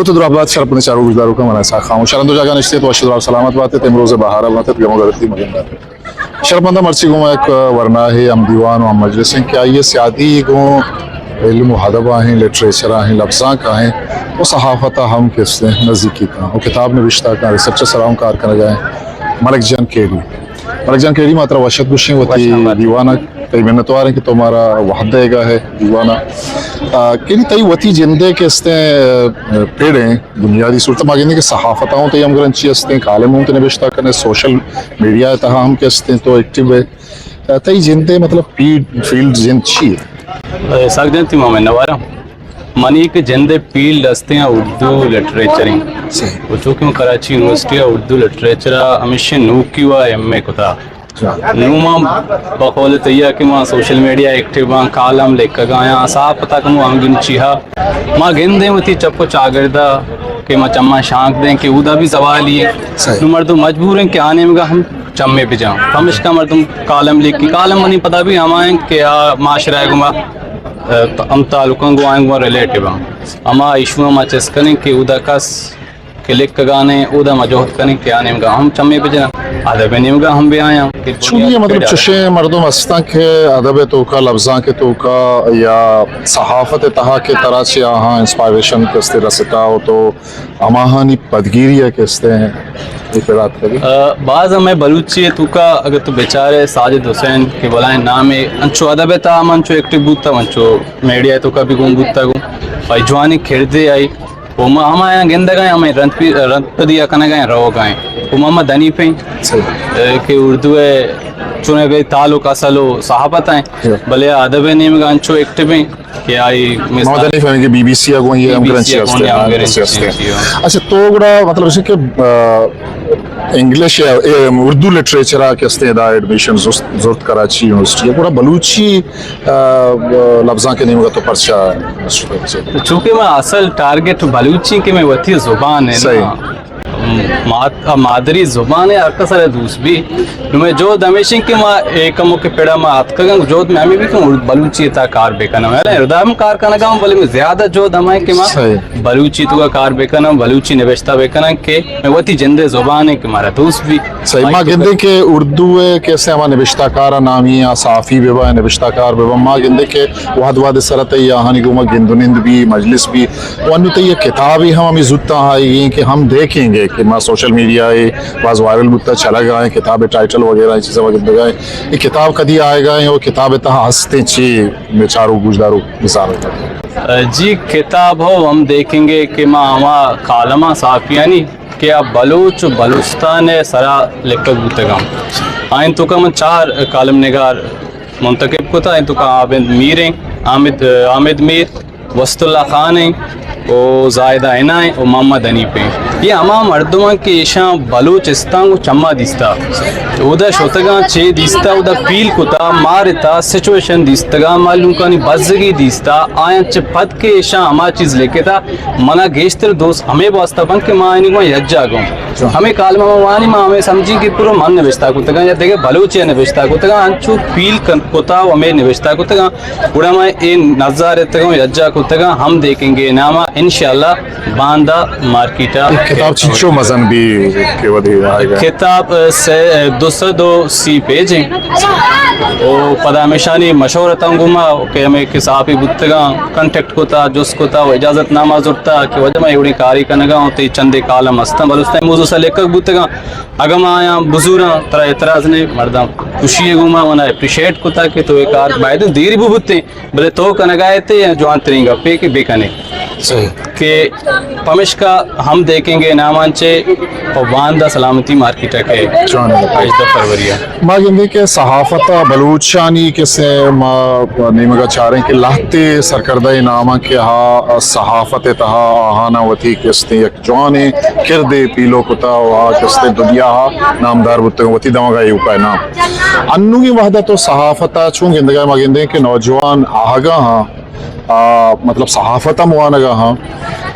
درود و درآباد شرپنی چارو گزارو کا مناسا خاموش شرندو جگہ نشتے تو اشد سلامت بات تمروز بہار بات گمو گرتی مگندہ شرپندہ مرچی گو ایک ورنہ ہے ہم دیوان و ہم مجلس ہیں کہ آئیے سیادی گو علم و ادب ہیں لٹریچر ہیں لفظاں کا ہیں وہ صحافت ہم کس نے نزدیکی کا وہ کتاب نوشتہ کا ریسرچ سراؤں کار کرنے گئے ملک جان کیری ماترا وشد گوشیں ہوتی دیوانہ کئی منتوار ہیں کہ تمہارا وحدہ گا ہے دیوانہ کینی تئی وتی جندے کے استے پیڑیں بنیادی صورت ماگینے کہ صحافتاؤں تے ہم گرنچی استے کالموں تے نوشتہ کرنے سوشل میڈیا تہا ہم کے استے تو ایکٹیو ہے تئی جندے مطلب فیلڈ جند چی ہے ساک جنتی مومن نوارا منی کے جندے فیلڈ استے ہیں اردو لٹریچریں وہ چونکہ میں کراچی یونیورسٹی اردو لٹریچر ہمیشہ نوکی ہوا ایم اے کتا نوما بقول تیہ کہ ماں سوشل میڈیا ایکٹیو ماں کالم لکھ گایا صاحب پتہ کہ ماں گن چیہا ماں گن دیں ہوتی چپو چاگردہ کہ ماں چمہ شانک دیں کہ اودا بھی سوال ہی ہے نو مردم مجبور ہیں کہ آنے میں گا ہم چمے پہ جاؤں ہمش کا مردم کالم لکھی کالم منی پتہ بھی ہمائیں کہ معاشرہ گا ہم تعلقوں گو آئیں گو ریلیٹیو ہیں اما ایشو ہم چیز کریں کہ اودا کس کہ لکھ گانے اودا مجہد کریں کہ آنے میں گا ہم چمے پہ جاؤں ادب نیم گا ہم بھی آیا چونکہ مطلب چشے مردم ہستاں کے ادب تو کا لفظاں کے تو کا یا صحافت تہا کے طرح سے آہاں انسپائریشن کستے رسکا ہو تو اماہانی پدگیری ہے کستے ہیں اطلاعات کری بعض ہمیں بلوچی ہے تو کا اگر تو بیچارے ساجد حسین کے بلائیں نام ہے انچو ادب تا منچو ایکٹیو بوتا منچو میڈیا تو کا بھی گم بوتا گو بھائی جوانی کھیڑتے آئی وہ ہم آیا گند گئے ہمیں رنت دیا کنے گئے رو گئے وہ محمد حنیف ہیں کہ اردو ہے چنے گئی تعلق اصل و صحافت ہیں بلے ادب نیم گا انچو ایکٹیو ہیں کہ آئی محمد حنیف ہیں کہ بی بی سی اگویں یہ ہم کرنچی ہستے ہیں اچھا تو گڑا مطلب اسے کہ انگلش یا اردو لٹریچرہ کے استے دا ایڈمیشن زورت کراچی یونیورسٹی ہے پورا بلوچی لفظاں کے نیم گا تو پرچہ چونکہ میں اصل ٹارگٹ بلوچی کے میں وطی زبان ہے مادری زبان ہے اکثر ہے دوس بھی میں جو دمیشن کہ ماں ایکموں کے پیڑا ماں آت کگا جو میں بھی کہ بلوچی تا کار بیکنا ہے اردام کار کرنا گا بلے میں زیادہ جو دمائے کہ ماں بلوچی تو کا کار بیکنا بلوچی نوشتہ بیکنا کہ میں وطی جندے زبان ہے کہ مارا دوست بھی صحیح ماں گندے کہ اردو ہے کیسے ہمیں نوشتہ کارا نامی یا صحافی بیبا ہے نوشتہ کار بیبا ماں گندے کہ وحد واد سرط ہے یا ہانی گو ماں گندنند بھی مجلس بھی وانو تے یہ کتابی ہمیں زدتا آئی کہ ہم دیکھیں گے کہ ماں سوشل میڈیا ہے بعض وائرل بتا چلا گئے کتاب ٹائٹل وغیرہ چیزیں وغیرہ گئے یہ کتاب کدی آئے گئے اور کتاب تہا ہستے چی بیچارو گوشدارو مثال جی کتاب ہو ہم دیکھیں گے کہ ماں ہما کالمہ صحافیانی کہ آپ بلوچ بلوچستان سرا لکھ بوتگا آئین تو کا من 4 کالم نگار منتخب کو تھا آئین تو کا عابد میر ہیں عامد میر وسط اللہ خان ہیں وہ زائدہ عنا ہیں اور محمد حنیف ہیں یہ ہما مردمان کے ایشاں بلوچستان کو چمہ دیستا اودا شوتگاں چے دیستا اودا فیل کتا مارتا سچویشن دیستگاں معلوم کانی بزگی دیستا آیاں چے پد کے ایشاں ہما چیز لے کے تا منا گیشتر دوست ہمیں باستا بن کہ ماں آئینی کو یجا گوں ہمیں کالمہ موانی ماں ہمیں سمجھی کہ پورا من نوشتا کتگاں یا دیکھے بلوچی نوشتا کتگاں انچو فیل کتا و ہمیں نوشتا کتگاں پورا میں این نظار اتگاں یجا کتگاں ہم دیکھیں گے نامہ انشاءاللہ باندہ مارکیٹا کتاب چچو مزن بھی کے ودی آئے گا کتاب 202 پیج ہیں وہ پدا ہمیشانی مشورتا ہوں گما کہ ہمیں کسافی بتگاں کنٹیکٹ کو تا جس کو تا وہ اجازت نامہ ضرورتا کہ وجہ میں ایوڑی کاری کنگا ہوتی چندے کالم ہستم بلوستہ موضوع سے لکھ بتگاں اگم آیا بزوراں ترہ اعتراض نے مردم خوشی گما ونا اپریشیٹ کو تا کہ تو ایک آر باید دیری بھی بھتے بلے تو کنگائے تھے یا جوان ترینگا پے کے بے کنے کہ پمش کا ہم دیکھیں گے نامانچے اور باندہ سلامتی مارکیٹا کے 18 فروری ماں گندے کے صحافت بلوچانی کسے ماں نیمگا چاریں کہ لاہتے سرکردہ نامہ کے ہاں صحافت تہا آہانا وطی کستے یک جوانے کردے پیلو کتا وہاں کستے دنیا ہاں نامدار بھتے ہیں وطی دماغا یہ اوپائے نام انو کی وحدہ تو صحافت چون گندگا ماں گندے کہ نوجوان آہگا ہاں मतलब सहाफता मुआनगा हाँ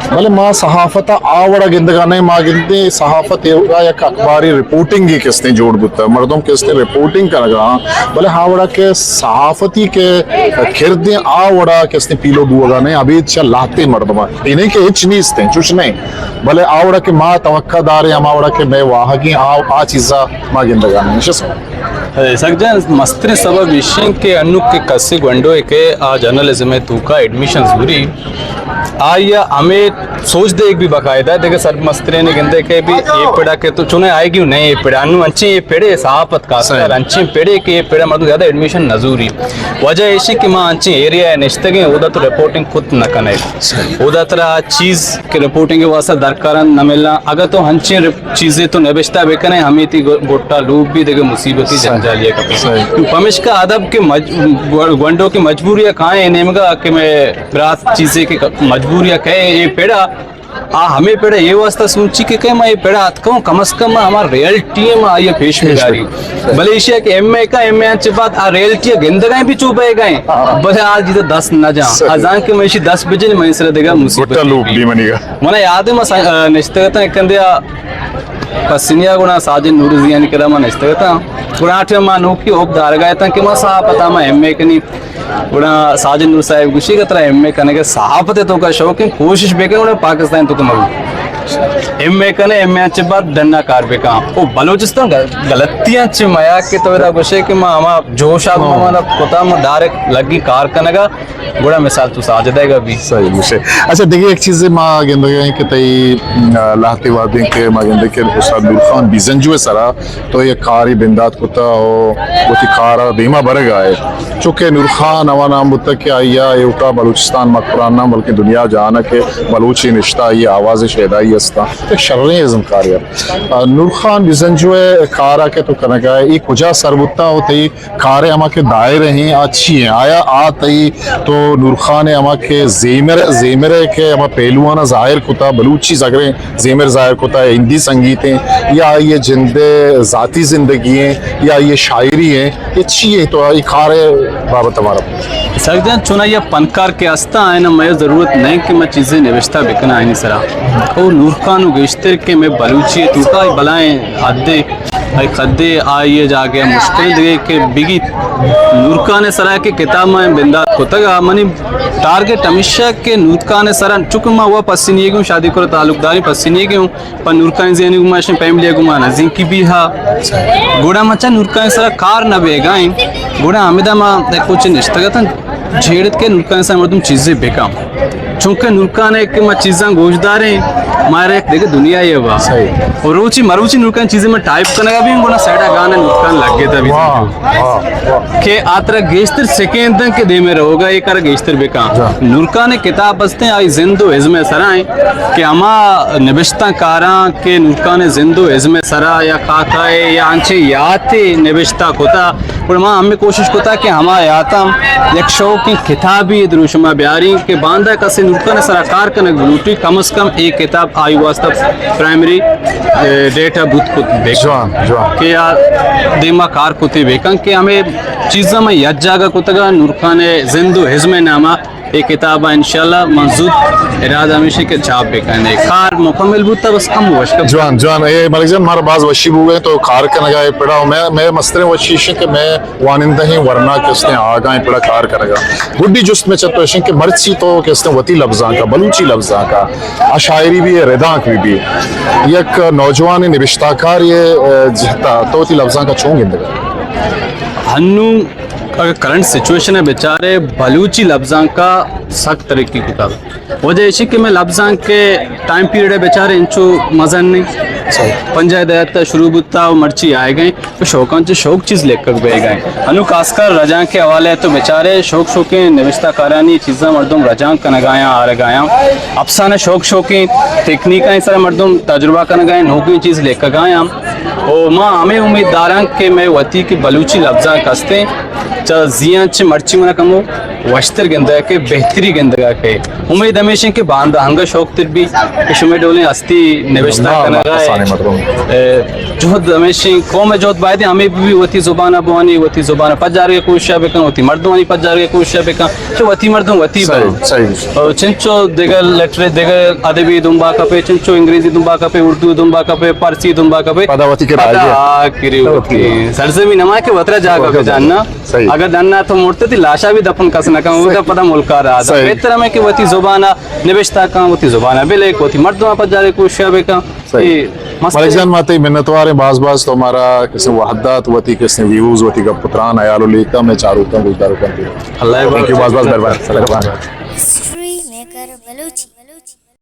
भले माँ सहाफता आवड़ा गिंदगाने माँ गिंदे सहाफत होगा या अखबारी रिपोर्टिंग ही किसने जोड़ बुता है मर्दों किसने रिपोर्टिंग करगा भले हावड़ा के सहाफती के खिरदे आवड़ा किसने पीलो बुआगा नहीं अभी चल लाते मर्दमा इन्हें के हिच नहीं इसते चुच नहीं भले आवड़ा के माँ तवक्कादार है आवड़ा के मैं वाह की आ चीज़ा माँ गिंदगाने निश्चित सगजन मस्त्री सबब विषय के अनु के कस्से गंडो के आ जर्नलिज्म में तू का एडमिशन जरूरी आया हमें सोच दे एक भी बकायदा देखे सर मस्त्री ने गिनते के भी ये पेड़ा के तो चुने आएगी नहीं ये पेड़ा अनु अंची ये पेड़े सहापत का सर अंची पेड़े के ये पेड़ा मतलब ज़्यादा एडमिशन नजूरी वजह ऐसी कि माँ अंची एरिया है निश्चित के उधर तो रिपोर्टिंग खुद न कने उधर तरह चीज़ के रिपोर्टिंग के वास्ते दरकार न मिलना अगर तो अंची चीज़ें तो नबिश्ता बेकने हमें थी गोटा लूप भी देखे मुसीबती जंजालिया का पमिश का अदब के गंडों की मजबूरियाँ कहाँ है नेमगा कि मैं रात चीज़ें की मजबूरियाँ कहे ये पेड़ा हमें पेड़ा ये वास्ता सोची कि कहीं मैं ये पेड़ा कहूँ कम से कम हमारा रियलिटी में ये पेश में जा रही भले एशिया के एम ए अच्छी बात आ रियलिटी गिंदगाएं भी चुपे गए भले आज जिधर 10 न जा अजान के मैं 10 बजे नहीं मैं देगा मुसीबत मना याद है मैं निश्चित कंदिया पसिनिया गुना साजिन नूरजियान करा मैं निश्चित गुणाठ मां नोकी ओप दारगाय था कि मैं साहब पता मैं एम ए कनी गुणा साजिन नूर साहब गुशी का तरह एम ए करने के सहाफते तो का शौक है कोशिश बेके उन्हें पाकिस्तान तो कम एम ए कने एम ए अच्छे बात डंडा कार बेका ओ बलूचिस्तान गलतियां च माया के तो इधर गुशे कि मां हमा जोश आग मां पता मैं डायरेक्ट लगी कार करने का बड़ा मिसाल तू साज देगा भी सही गुशे अच्छा देखिए एक चीज़ मां गेंदे हैं कि तई लाहती वादी के मां गेंदे के उस्ताद नूर खान बिजंजुए सरा तो ये कारी बिंदात कुत्ता हो वो थी कारा धीमा भरेगा है चूँकि नूर खान हवा नाम बुता के आया ये उठा बलूचिस्तान मकरान नाम बल्कि दुनिया जाना के बलूची निश्ता ये आवाज़ शेदाई एक शर्रेज़म कार्य नूर खान बिजंजुए कारा के तो कनगा एक कुजा सरबुत्ता होती कारे अमा के दायरे हैं अच्छी हैं आया आती तो नूर खान अमा के ज़ेमरे के अमा पहलुआना ज़ाहिर कुता बलूची ज़गरे ज़ेमर ज़ाहिर कुता हिंदी संगीत हैं या ये जिंदे ज़ाती ज़िंदगी हैं या ये शायरी हैं ये अच्छी है तो ये कारे बाबत हमारा सरजन चुना ये पनकार के आस्था है ना मैं ज़रूरत नहीं कि मैं चीज़ें निविश्ता बिकना है नहीं सरा और नूर खान गेश्तर के मैं बलूची टूटा बलाएं आधे आई खद्दे आइए जाके मुश्किल दे के बिगी नूर खान सरा के किताब में बिंदा कोतगा मनी टारगेट हमेशा के नूर खान सरा चुक मैं हुआ पसीनी क्यों शादी करो ताल्लुकदारी पसीनी क्यों पर नूर खान ज़ेनी गुमा फैमिली गुमा नजीम की भी हा गोड़ा मचा नूर खान सरा कार न बेगाएं गोड़ा हमिदा माँ कुछ निश्चित झेड़त के नूर खान सरा तुम चीज़ें बेका चूंकि नूर खान है कि मैं चीज़ें गोशदार हैं मारे देखे दुनिया ये वाह और रोची मरूची नूर खान चीज़ें में टाइप करने का भी उनको सैडा गाना नूर खान लग गया था के आतरा गेस्तर सेकेंड तक के दे में रहोगा ये कर गेस्तर बेका नूर खान ने किताब बसते आई जिंदो इज़्मे सराएं कि अमा निबिश्ता कारा के नूर खान ने जिंदो इज़्मे सरा या काकाए या आंचे याद थे निबिश्ता कोता और माँ हमें कोशिश कोता कि हमारा यातम एक शौक की किताबी दरुशमा ब्यारी के बांधा कसे नूर खान सराकार कनक बलूटी कम से कम एक किताब आई वास्तव प्राइमरी डेटा बुत को बेका के या दिमा कार कुते बेका कि हमें चीज़ों में यद जागा कुतगा नूर खान जिंदो हिज़्मे नामा एक किताब इंशाल्लाह मंजूर इरादा हमेशा के छाप बेकने कार मुकम्मल बुता बस कम वश का जवान ये मरिजन हमारा बाज वशी हुए तो कार का नगाए पड़ा मैं मस्तरे वशीश के मैं वानिंदा ही वरना किसने आगाएं पड़ा कार करेगा गुड्डी जुस्त में चतोशन के मर्ची तो किसने वती लफ्ज़ा का बलूची लफ्ज़ा का अशायरी भी है रिदाक भी एक नौजवान निबिश्ताकार ये जहता तो वती लफ्ज़ा का चोंग इंदगा हन्नू अगर करंट सिचुएशन है बेचारे बलूची लफ्ज़ां का सख्त तरीके की किताब वजह ऐसी कि मैं लफ्ज़ां के टाइम पीरियड है बेचारे इंचो मज़ा नहीं पंचायत शुरू बुता मर्ची आए गए तो शौकान से शौक चीज़ लेकर बह गए अनु खासकर रजा के हवाले तो बेचारे शौक शौकीन निविश्ता कारानी चीज़ा मर्दम रजा का नगाया आ रगाया अफसाना शौक शौकीन तकनीक सर मर्दम तजुर्बा का नगाए नौकरी चीज़ लेकर गाया और माँ हमें उम्मीदवार कि मैं वती की बलूची लफ्जा कस्ते जिया च मर्ची मना कमो वश्तर गंदा के बेहतरी गंदा के उम्मीद हमेशा के बांध हंगा शौक तिर भी शुमे डोले अस्ती निवेशता करना जोहद हमेशा कौम में जोहद बायदे हमें भी वती जुबाना बुआनी वती जुबाना पजार के कोशिश बेकन वती मर्दवानी पजार के कोशिश बेकन जो वती मर्दों वती सही चिंचो देगर लेटरे देगर अदबी दुम्बा कपे चिंचो अंग्रेजी दुम्बा कपे उर्दू दुम्बा कपे फारसी दुम्बा कपे पदावती के किरी होती सरजमी नमा के वतरा जा कपे जानना सही। अगर जानना तो मोड़ते थी लाशा भी दफन कस ना कहूँ उनका पता मुल्का रहा था बेहतर में कि वती जुबाना निवेशता का वती जुबाना बिले वती मर्दों पर जा रहे कोशिश बेका मलेशियन माते मिन्नतवार बाज बाज तो हमारा किसी वहदत वती किसी व्यूज वती का पुत्रान आयालो लेका मैं चारों का गुजदार करती हूँ अल्लाह थैंक यू बाज बाज मेहरबान History Maker Baluchi.